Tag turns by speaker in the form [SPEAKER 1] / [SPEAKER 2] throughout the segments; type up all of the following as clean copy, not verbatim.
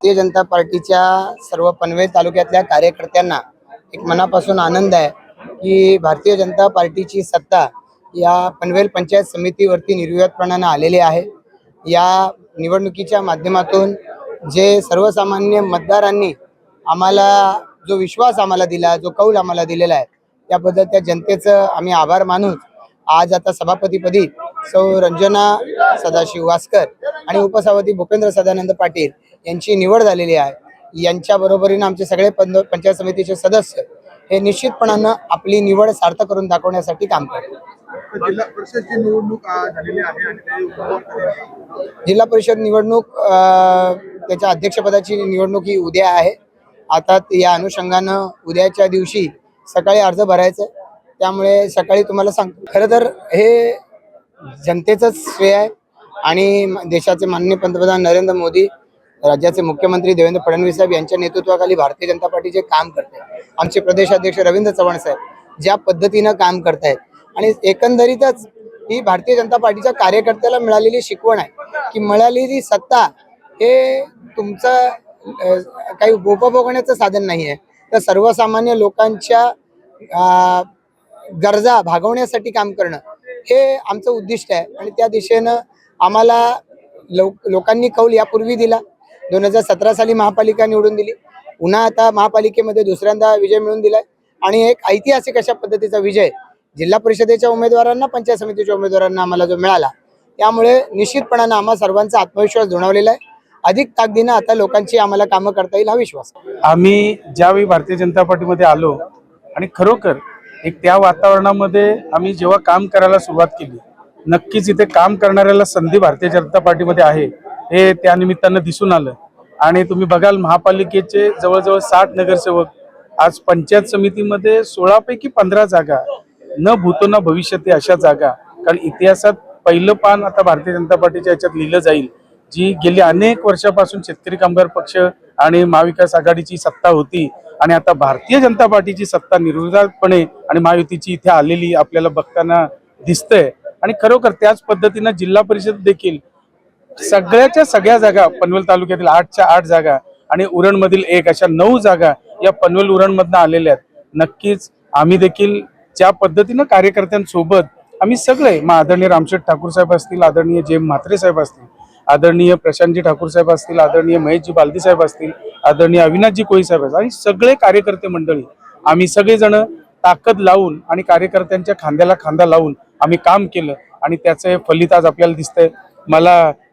[SPEAKER 1] भारतीय जनता पार्टीच्या सर्व पनवेल तालुक्यातल्या कार्यकर्त्यांना एक मनापासून आनंद आहे की भारतीय जनता पार्टीची सत्ता या पनवेल पंचायत समितीवरती निर्विवादपणाने आलेली आहे। या निवडणुकीच्या माध्यमातून जे सर्वसामान्य मतदारांनी आम्हाला जो विश्वास आम्हाला दिला, जो कौल आम्हाला दिलेला आहे, त्याबद्दल त्या जनतेचं आम्ही आभार मानून आज आता सभापतीपदी सौ रंजना सदाशिव वास्कर आणि उपसभापती भूपेंद्र सदानंद पाटील यांची निवड झालेली आहे। यांच्या बरोबरीने आमचे सगळे पंचायत समितीचे सदस्य हे निश्चितपणाने आपली निवड सार्थ करून दाखवण्यासाठी काम करतात।
[SPEAKER 2] जिल्हा परिषदची निवडणूक झालेली आहे आणि
[SPEAKER 1] जिल्हा परिषद निवडणूक त्याच्या अध्यक्षपदाची निवडणूक ही उद्या आहे। आता या अनुषंगानं उद्याच्या दिवशी सकाळी अर्ज भरायचं, त्यामुळे सकाळी तुम्हाला सांगतो। खरं तर हे जनतेचंच श्रेय आहे आणि देशाचे माननीय पंतप्रधान नरेंद्र मोदी, राज्याचे मुख्यमंत्री देवेंद्र फडणवीस साहेब यांच्या नेतृत्वाखाली भारतीय जनता पार्टीचे काम करते। आमचे प्रदेशाध्यक्ष रवींद्र चव्हाण साहेब ज्या पद्धतीनं काम करतायत आणि एकंदरीतच ही भारतीय जनता पार्टीच्या कार्यकर्त्याला मिळालेली शिकवण आहे की मिळालेली सत्ता हे तुमचं काही उपभोगण्याचं साधन नाही आहे, तर सर्वसामान्य लोकांच्या गरजा भागवण्यासाठी काम करणं हे आमचं उद्दिष्ट आहे। आणि त्या दिशेनं आम्हाला लोकांनी कौल यापूर्वी दिला। 2017 साली महापालिका निवडून दिली, पुन्हा आता महापालिकेमध्ये दुसऱ्यांदा विजय मिळवून दिलाय आणि एक ऐतिहासिक अशा पद्धतीचा विजय जिल्हा परिषदेच्या उमेदवारांना, पंचायत समितीच्या उमेदवारांना आम्हाला जो मिळाला, त्यामुळे निश्चितपणाने आम्हा सर्वांचा आत्मविश्वास दुणावलेला आहे। अधिक ताकदीनं आता लोकांची आम्हाला कामं करता येईल हा विश्वास।
[SPEAKER 3] आम्ही ज्यावेळी भारतीय जनता पार्टीमध्ये आलो आणि खरोखर एक त्या वातावरणामध्ये आम्ही जेव्हा काम करायला सुरुवात केली, नक्कीच इथे काम करणाऱ्याला संधी भारतीय जनता पार्टीमध्ये आहे हे त्या निमित्तानं दिसून आलं। आणि तुम्ही बघाल महापालिकेचे जवळजवळ 60 नगरसेवक, आज पंचायत समितीमध्ये 16 पैकी 15 जागा, न भूतो न भविष्यती अशा जागा। कारण इतिहासात पहिलं पान आता भारतीय जनता पार्टीच्या याच्यात लिहिलं जाईल, जी गेली अनेक वर्षापासून शेतकरी कामगार पक्ष आणि महाविकास आघाडीची सत्ता होती आणि आता भारतीय जनता पार्टीची सत्ता निर्विवादपणे आणि महायुतीची इथे आलेली आपल्याला बघताना दिसतंय। आणि खरोखर त्याच पद्धतीनं जिल्हा परिषद देखील सगळ्याच्या सगळ्या जागा, पनवेल तालुक्यातील 8च्या 8 जागा आणि उरणमधील 1 अशा 9 जागा या पनवेल उरणमधनं आलेल्या आहेत। नक्कीच आम्ही देखील ज्या पद्धतीनं कार्यकर्त्यांसोबत आम्ही सगळे, आदरणीय रामशेठ ठाकूर साहेब असतील, आदरणीय जे म्हात्रे साहेब असतील, आदरणीय प्रशांतजी ठाकूर साहेब असतील, आदरणीय महेशजी बालदी साहेब असतील, आदरणीय अविनाशजी कोळी साहेब असतील आणि सगळे कार्यकर्ते मंडळी आम्ही सगळेजण ताकद लावून आणि कार्यकर्त्यांच्या खांद्याला खांदा लावून आम्ही काम केलं आणि त्याचं फलित आज आपल्याला दिसतंय।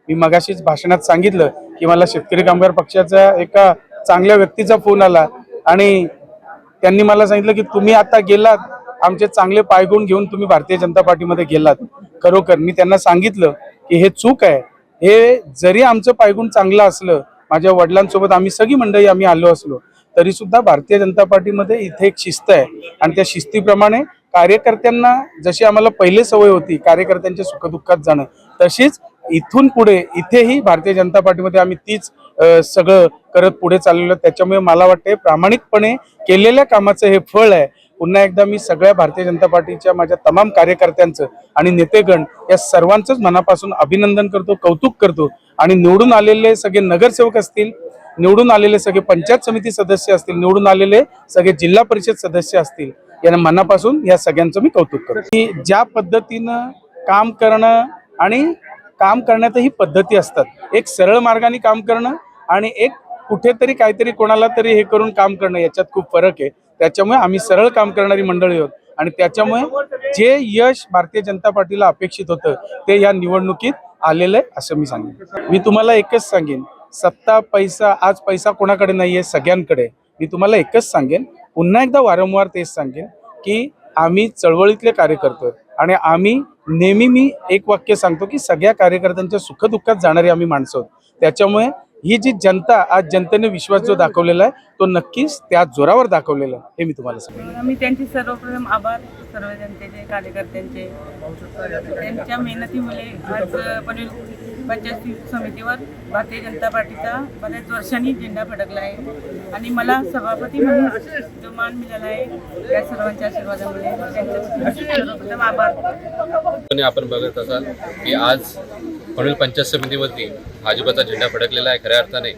[SPEAKER 3] मी मगाशीच भाषणात सांगितलं की मला शेतकरी कामगार पक्षाचा एका चांगल्या व्यक्तीचा फोन आला आणि त्यांनी मला सांगितलं की तुम्ही आता गेलात, आमचे चांगले पायगुण घेऊन तुम्ही भारतीय जनता पार्टीमध्ये गेलात। खरोखर मी त्यांना सांगितलं की हे चूक आहे, हे जरी आमचं पायगुण चांगलं असलं, माझ्या वडिलांसोबत आम्ही सगळी मंडळी आम्ही आलो असलो तरी सुद्धा भारतीय जनता पार्टीमध्ये इथे एक शिस्त आहे आणि त्या शिस्तीप्रमाणे कार्यकर्त्यांना जशी आम्हाला पहिले सवय होती कार्यकर्त्यांच्या सुखदुःखात जाणं, तशीच इथून पुढे इथेही भारतीय जनता पार्टीमध्ये आम्ही तीच सगळं करत पुढे चाललेलो। त्याच्यामुळे मला वाटते प्रामाणिकपणे केलेल्या कामाचं हे फळ आहे। पुन्हा एकदा मी सगळ्या भारतीय जनता पार्टीच्या माझ्या तमाम कार्यकर्त्यांचं आणि नेतेगण या सर्वांचंच मनापासून अभिनंदन करतो, कौतुक करतो आणि निवडून आलेले सगळे नगरसेवक असतील, निवडून आलेले सगळे पंचायत समिती सदस्य असतील, निवडून आलेले सगळे जिल्हा परिषद सदस्य असतील, यांना मनापासून या सगळ्यांचं मी कौतुक करतो। की ज्या पद्धतीनं काम करणं आणि काम करण्यातही पद्धती असतात, एक सरळ मार्गाने काम करणं आणि एक कुठेतरी काहीतरी कोणाला तरी हे करून काम करणं, याच्यात खूप फरक आहे। त्याच्यामुळे आम्ही सरळ काम करणारी मंडळी आहोत आणि त्याच्यामुळे जे यश भारतीय जनता पार्टीला अपेक्षित होतं ते या निवडणुकीत आलेलं आहे असं मी सांगेन। मी तुम्हाला एकच सांगेन, सत्ता पैसा, आज पैसा कोणाकडे नाहीये, सगळ्यांकडे। मी तुम्हाला एकच सांगेन, पुन्हा एकदा वारंवार तेच सांगेन की आम्ही चळवळीतले कार्यकर्ते आणि आम्ही नेहमी, मी एक वाक्य सांगतो की सगळ्या कार्यकर्त्यांच्या सुखदुःखात जाणारी आम्ही माणसं आहोत। त्याच्यामुळे ही जी जनता, आज जनतेने विश्वास जो दाखवलेला आहे तो नक्कीच त्या जोरावर दाखवलेला आहे हे मी तुम्हाला सांगेन।
[SPEAKER 4] आम्ही त्यांचे सर्वप्रथम आभार, सर्व जनतेचे, कार्यकर्त्यांचे, त्यांच्या मेहनतीमुळे आज पनवेल पंचायत समितीवर भारतीय जनता पार्टीचा बऱ्याच वर्षांनी झेंडा फडकला आहे आणि मला सभापती म्हणून जो मान मिळाला आहे त्या सर्वांच्या आशीर्वादामुळे त्यांचे सर्वप्रथम आभार।
[SPEAKER 5] आपण बघत असाल की आज पनवेल पंचायत समितीवरती भाजपचा झेंडा फडकलेला आहे। खऱ्या अर्थाने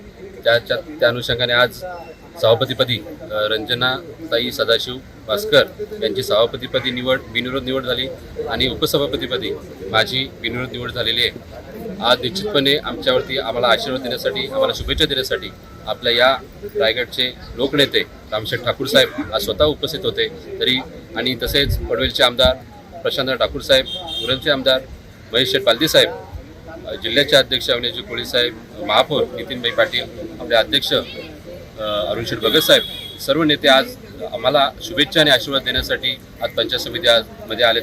[SPEAKER 5] त्या अनुषंगाने आज सभापतीपदी रंजनाताई सदाशिव भास्कर यांची सभापतीपदी बिनविरोध निवड झाली आणि उपसभापतीपदी माझी बिनविरोध निवड झालेली आहे. आज निश्चितपणे आम्हाला आशीर्वाद देण्यासाठी, आम्हाला शुभेच्छा देण्यासाठी आपल्या या रायगडचे लोकनेते रामशेठ ठाकूर साहेब आज स्वतः उपस्थित होते आणि तसेच पनवेलचे आमदार प्रशांत ठाकूर साहेब, उरणचे आमदार महेश शेठ बालदी साहेब, जिल्ह्याचे अध्यक्ष अविनाशजी कोळी साहेब, महापौर नितीनभाई पाटील, आपले अध्यक्ष अरुण शेठ भगत साहेब, सर्व नेते आज आम्हाला शुभेच्छा आणि आशीर्वाद देण्यासाठी आज पंचायत समिती मध्ये आले.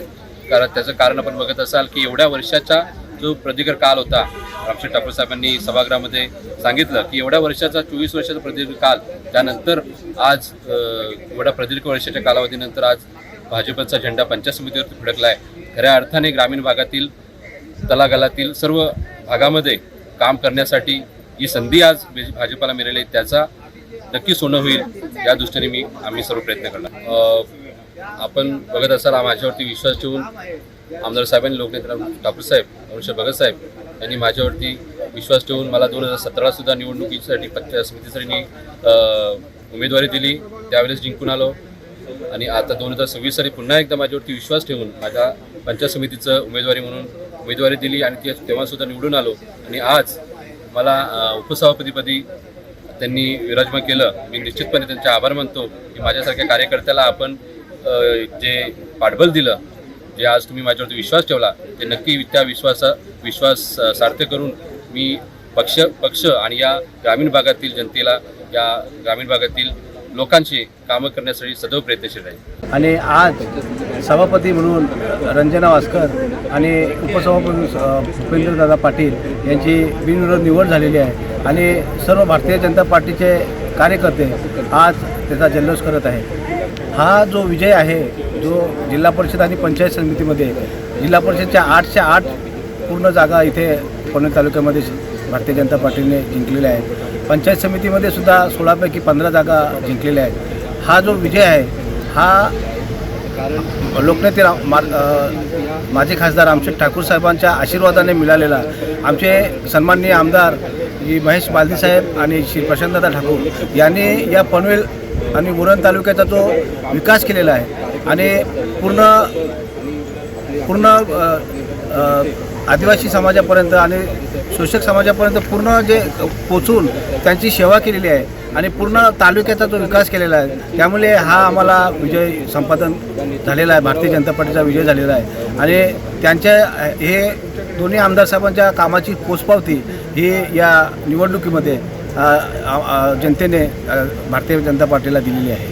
[SPEAKER 5] त्याचं कारण आपण बघत असाल की एवढ्या वर्षाचा जो प्रदीर्घ काल होता, रामशेठ ठाकूर साहेबांनी सभागृहामध्ये सांगितलं की एवढ्या वर्षाचा 24 वर्षाचा प्रदीर्घ काल, त्यानंतर आज एवढ्या प्रदीर्घ वर्षाच्या कालावधीनंतर आज भाजपचा झेंडा पंचायत समितीवरती फडकला आहे. खऱ्या अर्थाने ग्रामीण भागातील, तलागालातील सर्व भागामध्ये काम करण्यासाठी ही संधी आज भाजपाला मिळाली आहे. त्याचा नक्की सोनं होईल या दृष्टीने आम्ही सर्व प्रयत्न करणार. आपण बघत असाल माझ्यावरती विश्वास ठेवून आमदार साहेबांनी, लोकनेते ठाकूर साहेब, अरुण भगत साहेब यांनी माझ्यावरती विश्वास ठेवून मला 2017 सुद्धा निवडणुकीसाठी पंचायत समितीसाठी उमेदवारी दिली, त्यावेळेस जिंकून आलो आणि आता 2026 साली पुन्हा एकदा माझ्यावरती विश्वास ठेवून माझ्या पंचायत समितीचं उमेदवारी दिली आणि तेव्हा सुद्धा निवडून आलो आणि आज मला उपसभापतीपदी त्यांनी विराजमान केलं. मी निश्चितपणे त्यांचे आभार मानतो की माझ्यासारख्या कार्यकर्त्याला आपण जे पाठबळ दिलं, जे आज तुम्ही माझ्यावरती विश्वास ठेवला, ते नक्की त्या विश्वास सार्थ करून मी पक्ष आणि या ग्रामीण भागातील जनतेला, या ग्रामीण भागातील लोकांची कामं करण्यासाठी सदैव प्रयत्नशील राहील.
[SPEAKER 6] आणि आज सभापती म्हणून रंजना भास्कर आणि उपसभापती उपेंद्रदादा पाटील यांची बिनविरोध निवड झालेली आहे आणि सर्व भारतीय जनता पार्टीचे कार्यकर्ते आज त्याचा जल्लोष करत आहे. हा जो विजय आहे, जो जिल्हा परिषद आणि पंचायत समितीमध्ये जिल्हा परिषदच्या 8च्या 8 पूर्ण जागा इथे पनवेल तालुक्यामध्ये भारतीय जनता पार्टीने जिंकलेल्या आहेत. पंचायत समितीमध्ये सुद्धा 16पैकी 15 जागा जिंकलेल्या आहेत. हा जो विजय आहे हा लोकनेते माजी खासदार रामशेठ ठाकूर साहेबांच्या आशीर्वादाने मिळालेला. आमचे सन्माननीय आमदार जी महेश बालदी साहेब आणि श्री प्रशांतदादा ठाकूर यांनी या पनवेल आणि उरण तालुक्याचा जो विकास केलेला आहे आणि पूर्ण आदिवासी समाजापर्यंत आणि शोषक समाजापर्यंत पूर्ण जे पोचून त्यांची सेवा केलेली आहे आणि पूर्ण तालुक्याचा जो विकास केलेला आहे, त्यामुळे हा आम्हाला विजय संपादन झालेला आहे, भारतीय जनता पार्टीचा विजय झालेला आहे. आणि त्यांच्या हे दोन्ही आमदार साहेबांच्या कामाची पोचपावती ही या निवडणुकीमध्ये जनतेने भारतीय जनता पार्टीला दिलेली आहे.